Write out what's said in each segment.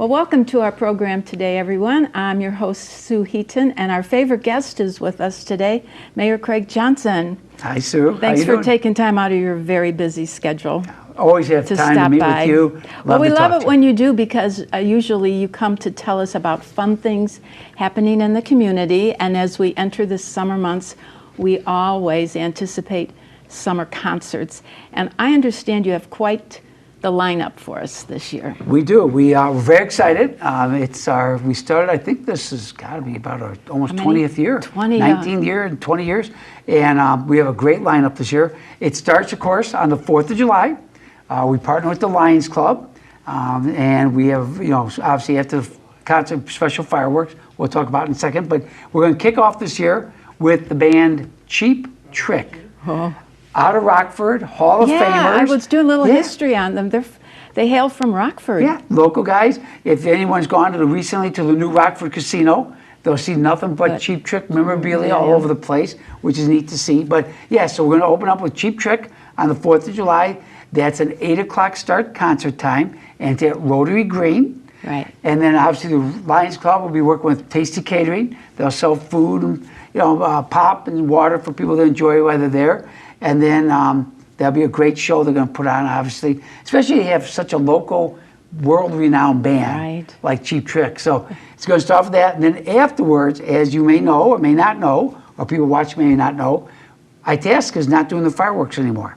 Well, welcome to our program today, everyone. I'm your host, Sue Heaton, and our favorite guest is with us today, Mayor Craig Johnson. Hi, Sue. Thanks for taking time out of your very busy schedule. Always have time to meet with you. Well, we love it when you do, because usually you come to tell us about fun things happening in the community, and as we enter the summer months, we always anticipate summer concerts. And I understand you have quite the lineup for us this year. We do. We're very excited. We started, I think this has got to be about our almost 20th year. 19th year and 20 years. And we have a great lineup this year. It starts, of course, on the 4th of July. We partner with the Lions Club. And we have, obviously after the concert, special fireworks we'll talk about in a second. But we're going to kick off this year with the band Cheap Trick. Oh. Out of Rockford, Hall of Famers. I was doing a little history on them. They hail from Rockford. Yeah, local guys. If anyone's gone recently to the new Rockford Casino, they'll see nothing but Cheap Trick memorabilia all over the place, which is neat to see. But yeah, so we're going to open up with Cheap Trick on the 4th of July. That's an 8 o'clock start concert time, and it's at Rotary Green. Right. And then obviously the Lions Club will be working with Tasty Catering. They'll sell food and pop and water for people to enjoy while they're there. And then there'll be a great show they're going to put on, obviously, especially if you have such a local, world-renowned band like Cheap Trick. So it's going to start with that. And then afterwards, as you may know or may not know, or people watching may not know, Itasca is not doing the fireworks anymore.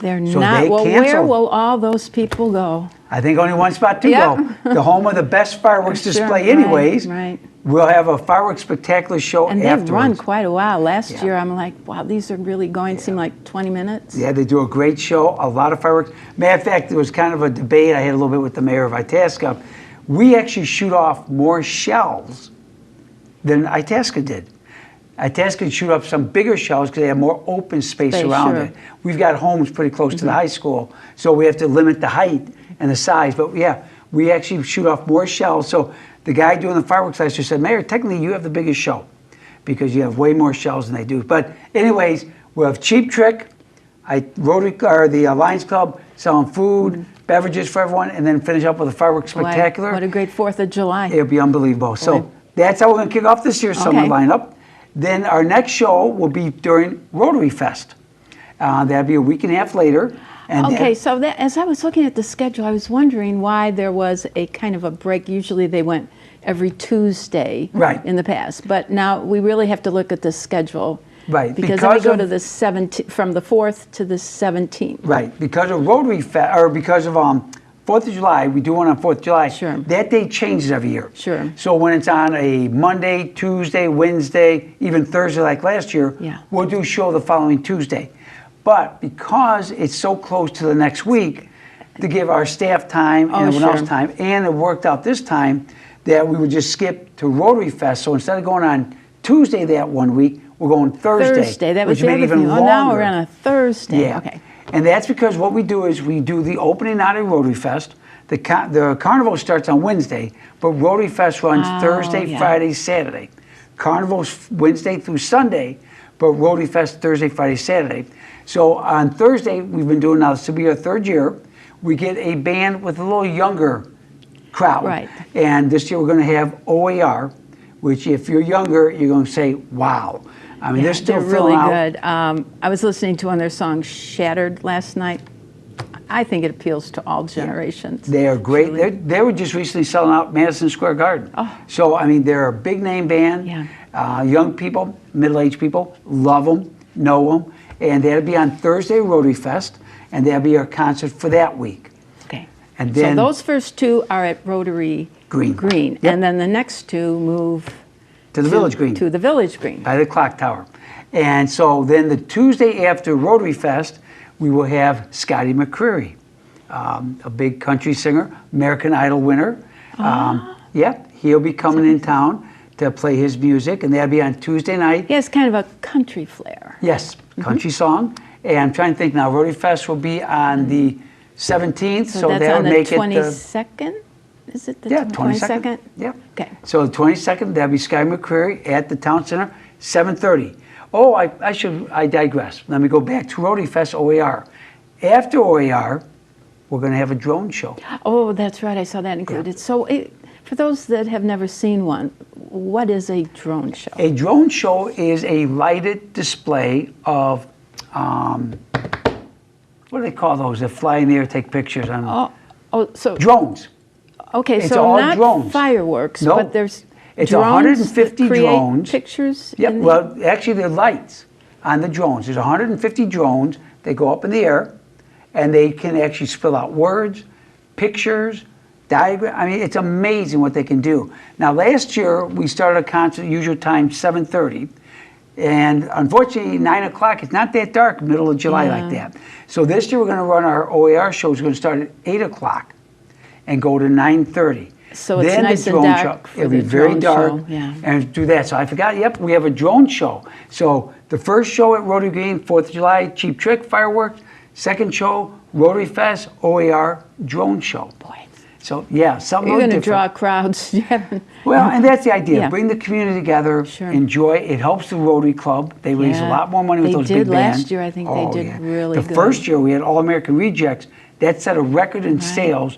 They're not. Well, where will all those people go? I think only one spot to go. The home of the best fireworks display anyways. Right. We'll have a fireworks spectacular show afterwards. And they've run quite a while. Last year, I'm like, wow, these are really going. Seem like 20 minutes. Yeah, they do a great show, a lot of fireworks. Matter of fact, there was kind of a debate I had a little bit with the mayor of Itasca. We actually shoot off more shells than Itasca did. Itasca shoot up some bigger shells because they have more open space around it. We've got homes pretty close to the high school, so we have to limit the height and the size. But yeah, we actually shoot off more shells. So the guy doing the fireworks last year said, Mayor, technically you have the biggest show because you have way more shells than they do. But anyways, we'll have Cheap Trick, the Lions Club selling food, beverages for everyone, and then finish up with a fireworks spectacular. What a great 4th of July. It'll be unbelievable. So that's how we're going to kick off this year's summer lineup. Then our next show will be during RotaryFest. That'll be a week and a half later. And so as I was looking at the schedule, I was wondering why there was a kind of a break. Usually they went every Tuesday in the past. But now we really have to look at the schedule. Right. Because then we go to the 17th, from the 4th to the 17th. Right. Because of RotaryFest, or because of 4th of July, we do one on 4th of July. Sure. That day changes every year. Sure. So when it's on a Monday, Tuesday, Wednesday, even Thursday like last year, we'll do a show the following Tuesday. But because it's so close to the next week, to give our staff time and everyone else time, and it worked out this time that we would just skip to RotaryFest. So instead of going on Tuesday that one week, we're going Thursday. That was the other thing. Oh, now we're on a Thursday. Yeah. Okay. And that's because what we do is we do the opening night of RotaryFest. The carnival starts on Wednesday, but RotaryFest runs Thursday, Friday, Saturday. Carnival's Wednesday through Sunday, but RotaryFest Thursday, Friday, Saturday. So on Thursday, we've been doing now, this will be our 3rd year, we get a band with a little younger crowd. Right. And this year we're going to have OAR, which if you're younger, you're going to say, wow. I mean, they're still really good. I was listening to one of their songs, Shattered, last night. I think it appeals to all generations. They are great. They were just recently selling out Madison Square Garden. Oh. So, I mean, they're a big name band. Yeah. Young people, middle-aged people, love them, know them. And that'll be on Thursday, RotaryFest, and that'll be our concert for that week. Okay. And then so those first two are at Rotary Green. Yep. And then the next two move to the Village Green. To the Village Green. By the clock tower. And so then the Tuesday after RotaryFest, we will have Scotty McCreery, a big country singer, American Idol winner. He'll be coming in town to play his music, and that'll be on Tuesday night. He has kind of a country flair. Yes, country song. And I'm trying to think now, RotaryFest will be on the 17th, so that would make it the 22nd? Is it the 22nd? Yep. Okay. So the 22nd, that'll be Scotty McCreery at the Town Center, 7:30. Oh, I digress. Let me go back to RotaryFest OAR. After OAR, we're going to have a drone show. Oh, that's right. I saw that included. So, for those that have never seen one, what is a drone show? A drone show is a lighted display of, what do they call those that fly in the air, take pictures on? So drones. okay, It's so all not drones. fireworks, No, but there's it's drones 150 that create drones. pictures. Yep. in the- Well, actually, they're lights on the drones. There's 150 drones. They go up in the air, and they can actually spill out words, pictures, diagram. I mean, it's amazing what they can do. Now, last year we started a concert, usual time 7:30, and unfortunately 9 o'clock. It's not that dark, middle of July like that. So this year we're going to run our OAR show. It's going to start at 8 o'clock and go to 9:30. So it's Then nice the and drone dark show, for it'll the be very drone dark, show, yeah. and do that. So I forgot. Yep, we have a drone show. So the first show at Rotary Green, 4th of July, Cheap Trick fireworks. Second show, RotaryFest OAR drone show. Boy, So yeah, something you're really going to draw different. crowds. You haven't- Well, and that's the idea. Yeah. Bring the community together, Sure. enjoy. It helps the Rotary Club. They raise a Yeah. lot more money with They those did big bands. last year. I think they did really The good. first year we had All American Rejects. That set a record in sales.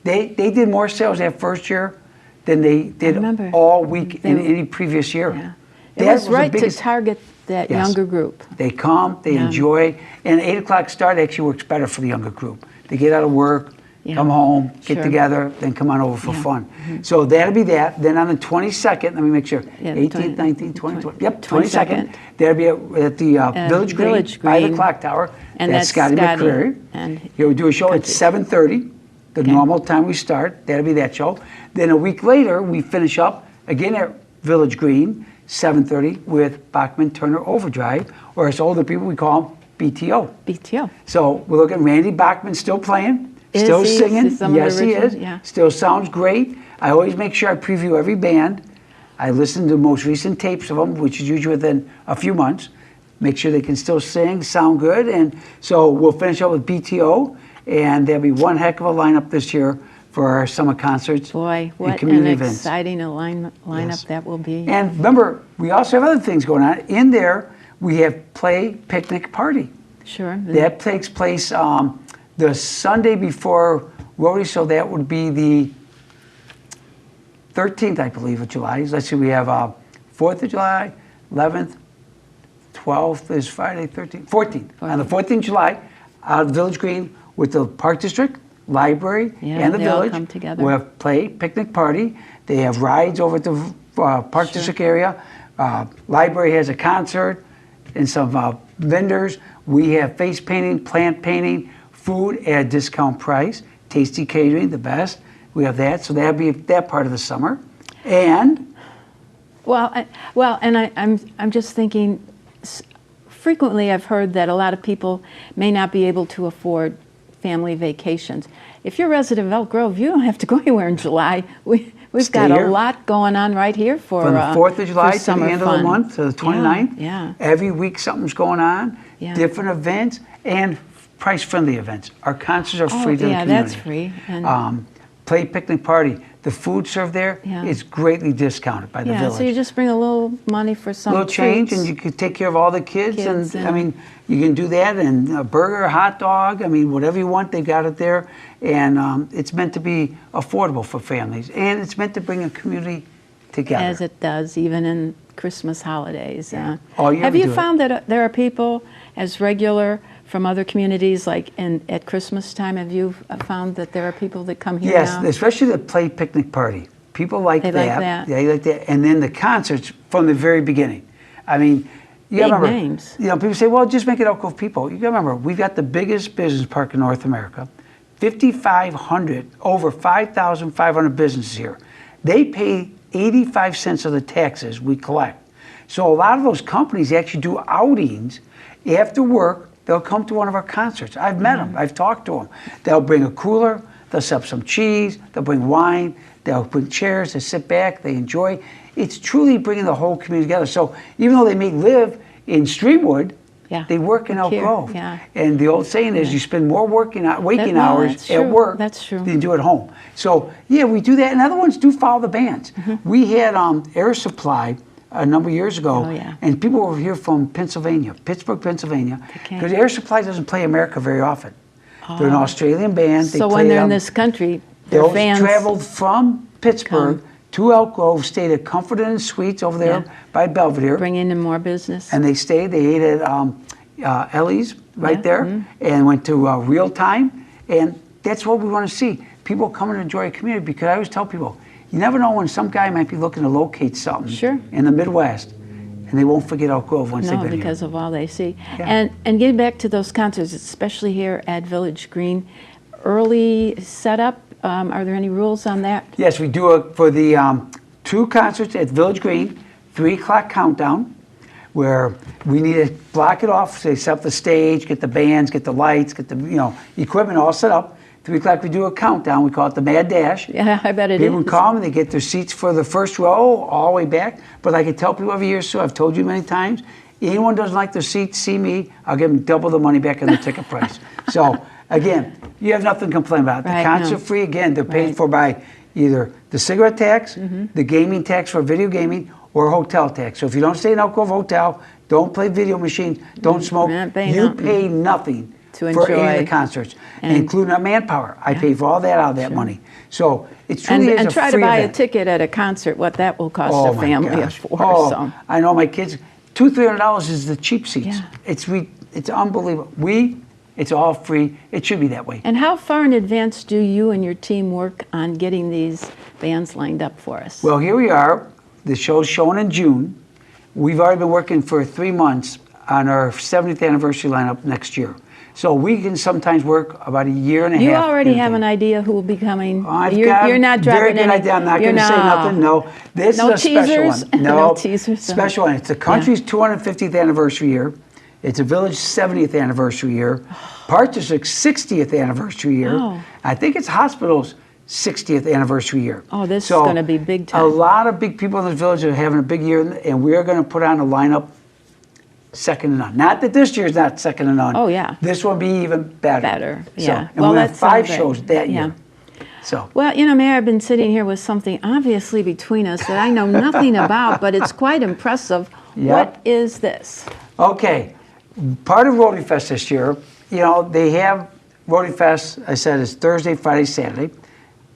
They did more sales that first year than they did remember. all week in They- any previous year. Yeah. It That was the right to biggest- target that Yes. younger group. They come, they Yeah. enjoy, and 8 o'clock start actually works better for the younger group. They get out of work, Yeah. come home, get Sure. together, then come on over for Yeah. fun. So that'll be that. Then on the 22nd, let me make sure, Yeah, 18th, 19th, 20th, yep, 22nd. 22nd. That'll be at the Village Green, Village by the Green. clock tower. And That's that's Scotty Scotty McCreary. and He'll do a show at Country. 7:30, the normal time we start. That'll be that show. Then a week later, we finish up again at Village Green, 7:30, with Bachman Turner Overdrive, or as older people we call them, BTO. BTO. So we're looking, Randy Bachman's still playing, Is still he? singing. Is some of the Yes, he originals? is. Yeah. Still sounds great. I always make sure I preview every band. I listen to the most recent tapes of them, which is usually within a few months. Make sure they can still sing, sound good. And so we'll finish up with BTO, and there'll be one heck of a lineup this year for our summer concerts Boy, and what community an events. exciting lineup Yes. that will be. And remember, we also have other things going on. In there, we have Play Picnic Party. Sure. That takes place the Sunday before Rotary, so that would be the 13th, I believe, of July. Let's see, we have 4th of July, 11th, 12th is Friday, 13th, 14th. On the 14th of July, out of Village Green with the Park District, Library, Yeah, and the they all Village. come together. We'll have Play Picnic Party. They have rides over at the Park District area. Library has a concert and some vendors. We have face painting, plant painting, food at a discount price, tasty catering, the best. We have that, so that'll be that part of the summer. And I'm just thinking. Frequently, I've heard that a lot of people may not be able to afford family vacations. If you're a resident of Elk Grove, you don't have to go anywhere in July. We've Stay got here. a lot going on right here for from the 4th of July to the summer end of fun. the month, to the 29th, Yeah. every week something's going on, Yeah. different events, and price-friendly events. Our concerts are free to the yeah, community. that's free. And Play Picnic Party. The food served there Yeah. is greatly discounted by the yeah, village. so you just bring a little money for some Little change, treats. and you could take care of all the kids, Kids, and yeah. I mean, you can do that, and a burger, a hot dog, I mean, whatever you want, they got it there, and it's meant to be affordable for families, and it's meant to bring a community together. As it does, even in Christmas holidays. All year Have we you do it. found that there are people as regular from other communities, like at Christmas time? Have you found that there are people that come here Yes, now? especially the Play Picnic Party. People like They that. like that. They like that. And then the concerts from the very beginning. I mean, you gotta Big remember, names. you know, people say, well, just make it Elk Grove people. You gotta remember, we've got the biggest business park in North America. 5,500, over 5,500 businesses here. They pay 85 cents of the taxes we collect. So a lot of those companies actually do outings after work. They'll come to one of our concerts. I've met them. I've talked to them. They'll bring a cooler. They'll set up some cheese. They'll bring wine. They'll bring chairs. They sit back. They enjoy. It's truly bringing the whole community together. So even though they may live in Streamwood, Yeah. they work in Elk Here, Grove. yeah. And the old saying is, you spend more waking no, hours that's at true. work That's true. than you do at home. So yeah, we do that. And other ones do follow the bands. We had Air Supply a number of years ago, Oh, yeah. and people were here from Pennsylvania, Pittsburgh, Pennsylvania, Okay. because Air Supply doesn't play America very often. They're an Australian band. They So play, when they're in this country, their those fans traveled from Pittsburgh come. to Elk Grove, stayed at Comfort Inn Suites over there by Belvedere. bringing in more business. And they stayed. They ate at Ellie's right there and went to Real Time. And that's what we want to see. People come and enjoy a community, because I always tell people, you never know when some guy might be looking to locate something in the Midwest, and they won't forget Elk Grove once they've been because here. of all they see. Yeah. And getting back to those concerts, especially here at Village Green, early setup, are there any rules on that? Yes, we do it for the 2 concerts at Village Green, 3 o'clock countdown, where we need to block it off, so they set up the stage, get the bands, get the lights, get the equipment all set up. 3 o'clock we do a countdown, we call it the Mad Dash. Yeah, I bet it is. People come and they get their seats for the first row all the way back. But I can tell people every year, so I've told you many times, anyone doesn't like their seat, see me, I'll give them double the money back on the ticket price. So again, you have nothing to complain about. The concert free, again, they're paid for by either the cigarette tax, the gaming tax for video gaming, or hotel tax. So if you don't stay in Elk Grove Hotel, don't play video machines, don't smoke, you pay nothing for any of the concerts, including our manpower. I pay for all that out of that money. So it truly is a free And try to buy event. a ticket at a concert, what that will cost a family of 4. So. I know my kids, $200-300 is the cheap seats. It's unbelievable. It's all free. It should be that way. And how far in advance do you and your team work on getting these bands lined up for us? Well, here we are. The show's showing in June. We've already been working for 3 months on our 70th anniversary lineup next year. So we can sometimes work about a year and a half. You already have an idea who will be coming. You're not very dropping good any. idea. I'm not going to say nothing. No, this No is a special teasers? one. No teasers. Special one. It's the country's 250th anniversary year. It's a Village 70th anniversary year. Partridge's 60th anniversary year. Oh. I think it's Hospital's 60th anniversary year. Oh, this is going to be big time. A lot of big people in the Village are having a big year, and we are going to put on a lineup second to none. Not that this year's not second to none. Oh, yeah. This will be even better. Better, So, yeah. and we'll have 5 shows that year. So. Well, Mayor, I've been sitting here with something obviously between us that I know nothing about, but it's quite impressive. Yep. What is this? Okay. Part of RotaryFest this year, they have RotaryFest, I said, it's Thursday, Friday, Saturday.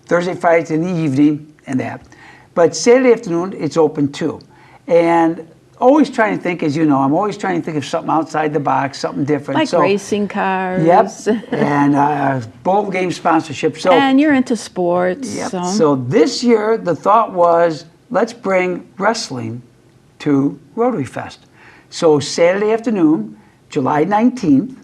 Thursday, Friday in the evening and that. But Saturday afternoon, it's open too. And always trying to think, as you know, I'm always trying to think of something outside the box, something different. Like racing cars. Yep. And bowl game sponsorship. So, and you're into sports. Yep. So. So this year, the thought was, let's bring wrestling to RotaryFest. So Saturday afternoon, July 19th,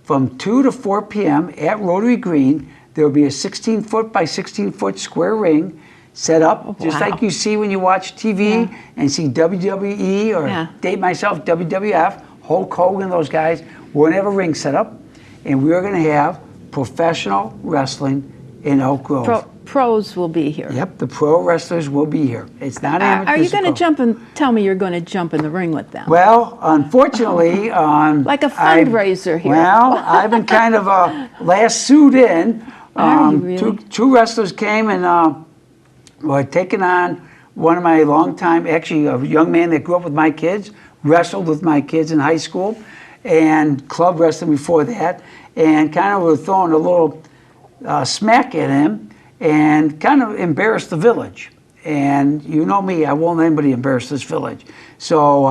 from 2 to 4 p.m. at Rotary Green, there will be a 16-foot by 16-foot square ring set up, just like you see when you watch TV and see WWE or, date myself, WWF, Hulk Hogan, those guys. We're going to have a ring set up, and we're going to have professional wrestling in Elk Grove. Pros will be here. Yep, the pro wrestlers will be here. It's not amateur. Are you going to jump and tell me you're going to jump in the ring with them? Well, unfortunately, like a fundraiser here. Well, I've been kind of last sued in. Are you really? Two wrestlers came and were taking on one of my longtime, actually a young man that grew up with my kids, wrestled with my kids in high school, and club wrestling before that, and kind of were throwing a little smack at him and kind of embarrassed the village. And you know me, I won't let anybody embarrass this village. So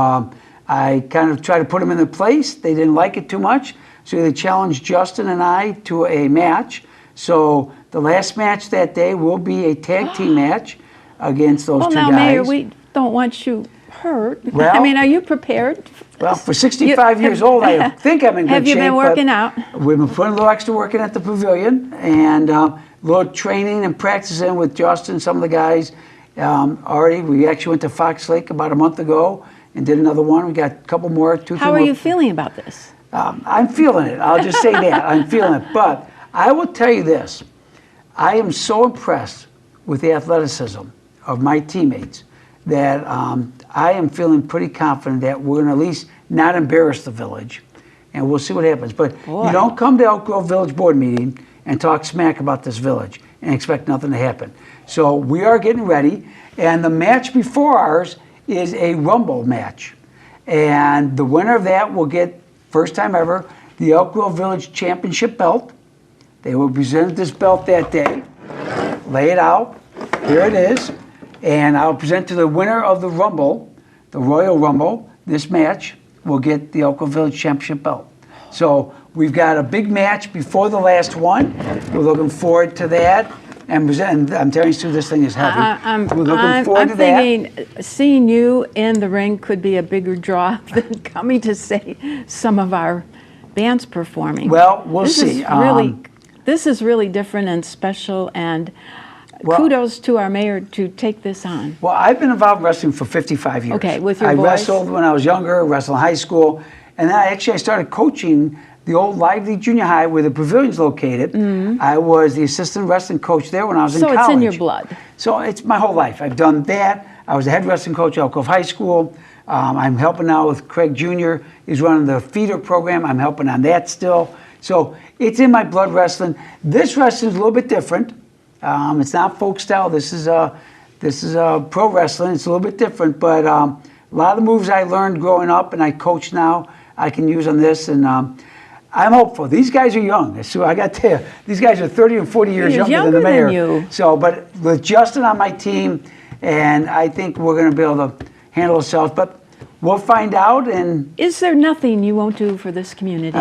I kind of tried to put them in their place. They didn't like it too much, so they challenged Justin and I to a match. So the last match that day will be a tag team match against those two guys. Well, now, Mayor, we don't want you hurt. Well, I mean, are you prepared? Well, for 65 years old, I think I'm in good shape. Have you been working out? We've been putting a little extra work in at the pavilion and a little training and practicing with Justin, some of the guys. Already, we actually went to Fox Lake about a month ago and did another one. We got a couple more. How are you feeling about this? I'm feeling it. I'll just say that. I'm feeling it. But I will tell you this. I am so impressed with the athleticism of my teammates that I am feeling pretty confident that we're going to at least not embarrass the village, and we'll see what happens. But you don't come to Elk Grove Village Board meeting and talk smack about this village and expect nothing to happen. So we are getting ready, and the match before ours is a Rumble match. And the winner of that will get, first time ever, the Elk Grove Village Championship belt. They will present this belt that day, lay it out. Here it is. And I'll present to the winner of the Rumble, the Royal Rumble. This match will get the Oak Grove Village Championship belt. So we've got a big match before the last one. We're looking forward to that. And I'm telling you, Sue, this thing is heavy. We're looking forward to that. I'm thinking seeing you in the ring could be a bigger draw than coming to see some of our bands performing. Well, we'll see. This is really different and special, and kudos to our mayor to take this on. Well, I've been involved in wrestling for 55 years. Okay, with your I boys? wrestled when I was younger, wrestled in high school, and then I started coaching the old Lively Junior High where the pavilion's located. I was the assistant wrestling coach there when I was in college. So it's in your blood. So it's my whole life. I've done that. I was the head wrestling coach at Elk Grove High School. I'm helping now with Craig Jr. He's running the feeder program. I'm helping on that still. So it's in my blood, wrestling. This wrestling is a little bit different. It's not folk style. This is pro wrestling. It's a little bit different, but a lot of the moves I learned growing up and I coach now, I can use on this. And I'm hopeful. These guys are young. So I got to tell you, these guys are 30 and 40 years younger than the mayor. Than you. So, but with Justin on my team, and I think we're going to be able to handle ourselves. But we'll find out. And is there nothing you won't do for this community?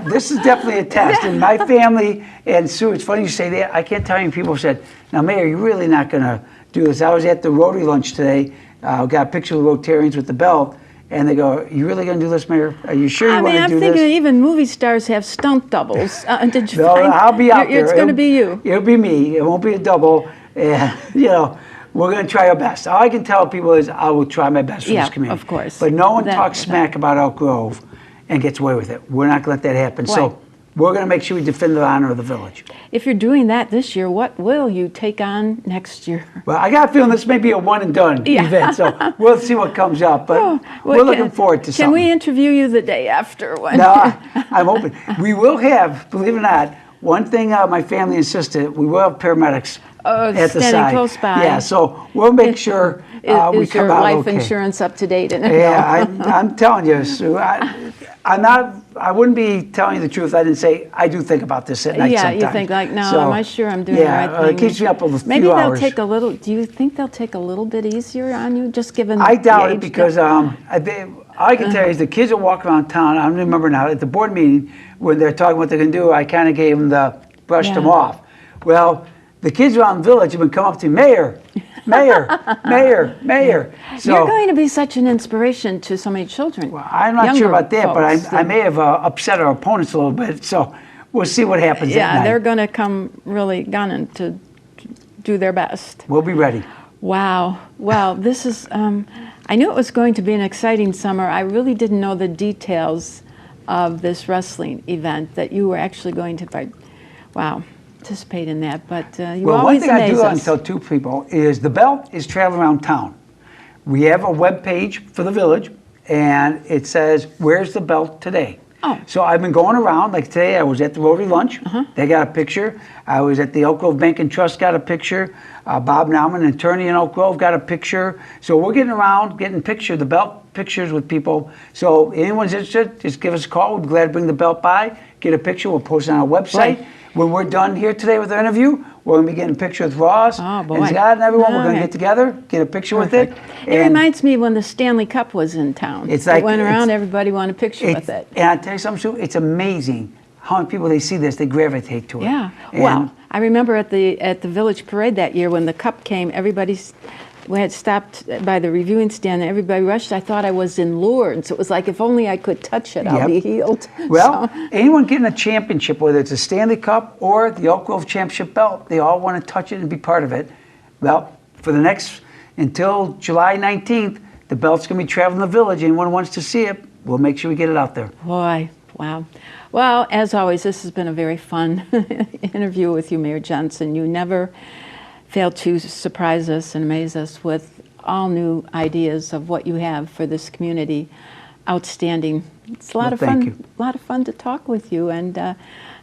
This is definitely a test. And my family, and Sue, it's funny you say that. I can't tell you, people said, now, Mayor, you're really not going to do this. I was at the Rotary lunch today. Got a picture of the Rotarians with the belt. And they go, you really going to do this, Mayor? Are you sure you want to do this? I'm thinking even movie stars have stunt doubles. Did you No, find, I'll be out there. It's going to be you. It'll be me. It won't be a double. And, we're going to try our best. All I can tell people is I will try my best for this community. Of course. But no one talks smack about Elk Grove and gets away with it. We're not going to let that happen. Right. So we're going to make sure we defend the honor of the village. If you're doing that this year, what will you take on next year? Well, I got a feeling this may be a one and done event, so we'll see what comes up. But we're looking forward to something. Can we interview you the day after? No, I'm hoping. We will have, believe it or not, one thing my family insisted, we will have paramedics at the side. Standing close by. Yeah, so we'll make sure we come out okay. Is your life insurance up to date? Yeah, I'm telling you, Sue, I wouldn't be telling you the truth. I didn't say, I do think about this at night sometimes. Yeah, you think like, no, am I sure I'm doing the right thing? Yeah, it keeps me up a few hours. Maybe they'll take a little, do you think they'll take a little bit easier on you, just given I doubt the it because all I can tell you is the kids that walk around town, I remember now at the board meeting when they're talking what they're going to do, I kind of gave them brushed them off. Well, the kids around the village have been coming up to me, Mayor, Mayor. So, you're going to be such an inspiration to so many children. Well, I'm not sure about that, but I may have upset our opponents a little bit. So we'll see what happens that night. Yeah, they're going to come really gunning to do their best. We'll be ready. Wow. Well, this is, I knew it was going to be an exciting summer. I really didn't know the details of this wrestling event that you were actually going to participate in that, but you always amaze us. One thing I do want to tell two people is the belt is traveling around town. We have a web page for the village, and it says, where's the belt today? Oh. So I've been going around, like today I was at the Rotary lunch, they got a picture. I was at the Elk Grove Bank and Trust, got a picture. Bob Nauman, an attorney in Elk Grove, got a picture. So we're getting around, getting the belt pictures with people. So anyone's interested, just give us a call. We'd be glad to bring the belt by, get a picture, we'll post it on our website. Right. When we're done here today with our interview, we're going to be getting a picture with Ross and Scott and everyone. We're going to get together, get a picture with it. It reminds me when the Stanley Cup was in town. It's like, it went around, everybody wanted a picture with it. And I'll tell you something, Sue, it's amazing how many people, they see this, they gravitate to it. Yeah. Well, I remember at the Village Parade that year when the cup came, we had stopped by the reviewing stand and everybody rushed. I thought I was in Lourdes. It was like, if only I could touch it, I'll be healed. Well, anyone getting a championship, whether it's a Stanley Cup or the Elk Grove Championship belt, they all want to touch it and be part of it. Well, for the next, until July 19th, the belt's going to be traveling the village. Anyone who wants to see it, we'll make sure we get it out there. Boy, wow. Well, as always, this has been a very fun interview with you, Mayor Johnson. You never fail to surprise us and amaze us with all new ideas of what you have for this community. Outstanding. It's a lot of fun. A lot of fun to talk with you. And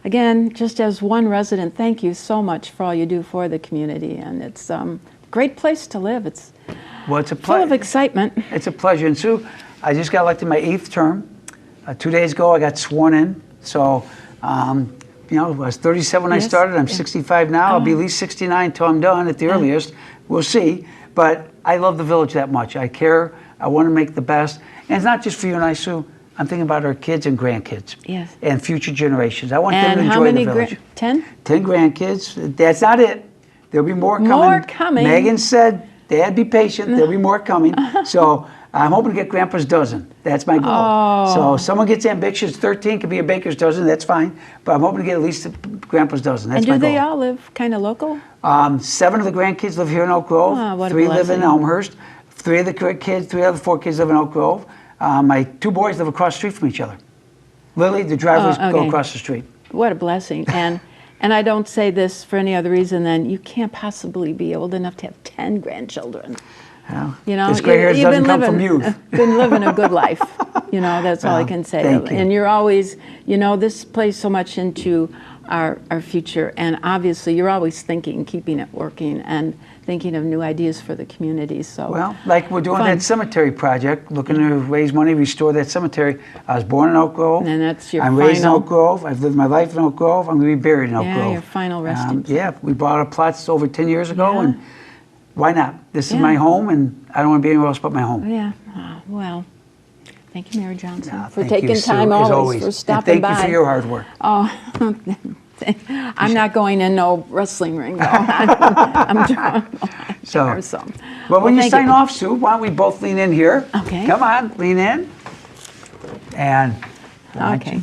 again, just as one resident, thank you so much for all you do for the community. And it's a great place to live. It's full of excitement. It's a pleasure. And Sue, I just got elected my 8th term. 2 days ago, I got sworn in. So you know, I was 37 when I Yes, started. I'm yeah. 65 now. I'll be at least 69 until I'm done at the earliest. We'll see. But I love the village that much. I care. I want to make the best. And it's not just for you and I, Sue. I'm thinking about our kids and grandkids. Yes. And future generations. I want them And to how enjoy many? the village. 10? 10 grandkids. That's not it. There'll be more coming. More coming. Megan said, Dad, be patient. There'll be more coming. So I'm hoping to get Grandpa's dozen. That's my goal. Oh. So if someone gets ambitious, 13 could be a baker's dozen. That's fine. But I'm hoping to get at least Grandpa's dozen. That's And my do goal. they all live kind of local? 7 of the grandkids live here in Oak Grove. Oh, what a 3 live in blessing. Elmhurst. 3 of the kids, 3 of the 4 kids live in Oak Grove. My 2 boys live across the street from each other. Lily, the drivers Oh, go okay. across the street. What a blessing. And I don't say this for any other reason than you can't possibly be old enough to have 10 grandchildren. Well, You know, this gray hair you've doesn't been come living, from youth. been living a good life. You know, that's all I can say. thank you. And you're always, you know, this plays so much into our future. And obviously, you're always thinking, keeping it working, and thinking of new ideas for the community. So Well, like we're doing Fun. that cemetery project, looking to raise money, restore that cemetery. I was born in Oak Grove. And that's your I'm raised in final- Oak Grove. I've lived my life in Oak Grove. I'm going to be buried in Oak Yeah, Grove. your final resting place. Yeah, we bought a plot over 10 years ago, Yeah. and why not? This is Yeah. my home, and I don't want to be anywhere else but my home. yeah, well, thank you, Mary Johnson, Ah, for thank taking you, Sue, time as always, for And stopping thank by. you for your hard work. Oh, I'm not going in no wrestling ring, though. I'm So, well, when you thank sign off, Sue, why don't we both lean in here? Okay. Come on, lean in. And why don't Okay. you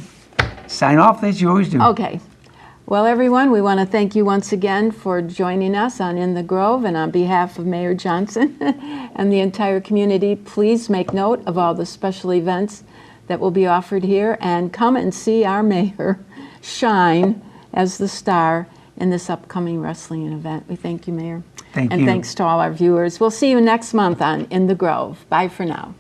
sign off as you always do. Okay. Well, everyone, we want to thank you once again for joining us on In the Grove, and on behalf of Mayor Johnson and the entire community, please make note of all the special events that will be offered here, and come and see our mayor shine as the star in this upcoming wrestling event. We thank you, Mayor. Thank and you. thanks to all our viewers. We'll see you next month on In the Grove. Bye for now.